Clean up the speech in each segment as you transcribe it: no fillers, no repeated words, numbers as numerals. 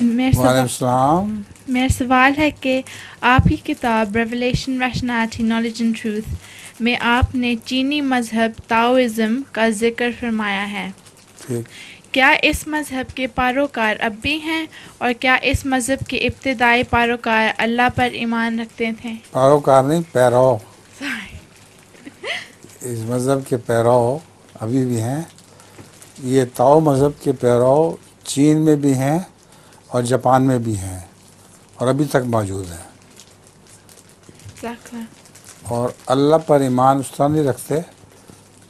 وعلیکم السلام. میرا سوال ہے کہ آپ کی کتاب revelation rationality knowledge and truth میں آپ نے چینی مذہب تاؤزم کا ذکر فرمایا ہے. کیا اس مذہب کے پیروکار اب بھی ہیں، اور کیا اس مذہب کے ابتدائی پیروکار اللہ پر ایمان رکھتے تھے؟ پیروکار نہیں، پیرو. اس مذہب کے پیرو ابھی بھی ہیں. یہ تاؤ مذہب کے پیرو چین میں بھی ہیں اور جاپان میں بھی ہیں اور ابھی تک موجود ہیں. اور اللہ پر ایمان اس طرح نہیں رکھتے،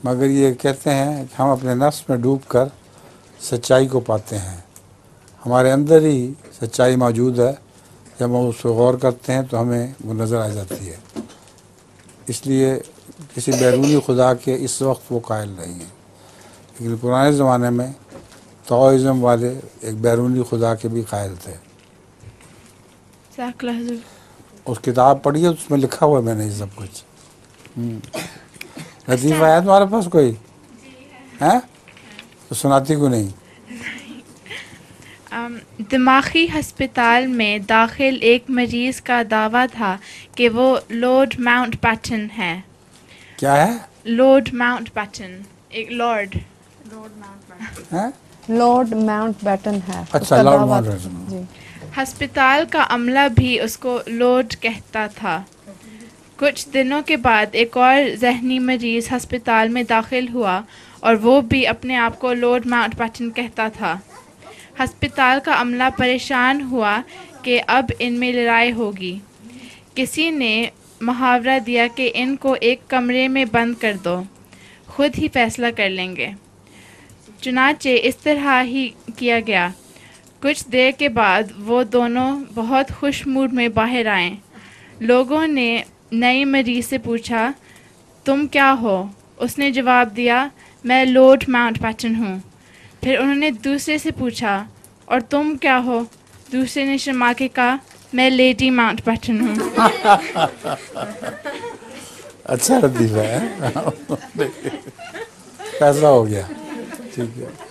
مگر یہ کہتے ہیں کہ ہم اپنے نفس میں ڈوب کر سچائی کو پاتے ہیں. ہمارے اندر ہی سچائی موجود ہے، جب ہم اس پہ غور کرتے ہیں تو ہمیں وہ نظر آ جاتی ہے. اس لیے کسی بیرونی خدا کے اس وقت وہ قائل نہیں ہیں. لیکن پرانے زمانے میں تاؤزم والے ایک بیرونی خدا کے بھی قائل تھے. اس کتاب پڑھی ہے، اس میں لکھا ہوا ہے میں نے یہ سب کچھ. لطیفہ ہے تمہارے پاس کوئی ہے تو سناتی کو نہیں؟ دماغی ہسپتال میں داخل ایک مریض کا دعویٰ تھا کہ وہ لارڈ ماؤنٹ بیٹن ہے. کیا ہے؟ لارڈ ماؤنٹ بیٹن، ایک لارڈ ماؤنٹ بیٹن ہے. اچھا، لارڈ ماؤنٹ بیٹن. جی. ہسپتال کا عملہ بھی اس کو لارڈ کہتا تھا. کچھ دنوں کے بعد ایک اور ذہنی مریض ہسپتال میں داخل ہوا اور وہ بھی اپنے آپ کو لارڈ ماؤنٹ بیٹن کہتا تھا. ہسپتال کا عملہ پریشان ہوا کہ اب ان میں لڑائی ہوگی. کسی نے محاورہ دیا کہ ان کو ایک کمرے میں بند کر دو، خود ہی فیصلہ کر لیں گے. چنانچہ اس طرح ہی کیا گیا. کچھ دیر کے بعد وہ دونوں بہت خوش موڈ میں باہر آئے. لوگوں نے نئی مریض سے پوچھا، تم کیا ہو؟ اس نے جواب دیا، میں لارڈ ماؤنٹ بیٹن ہوں. پھر انہوں نے دوسرے سے پوچھا، اور تم کیا ہو؟ دوسرے نے شرما کے کہا، میں لیڈی ماؤنٹ بیٹن ہوں. اچھا لطیفہ ہے. فیصلہ ہو گیا. ٹھیک ہے.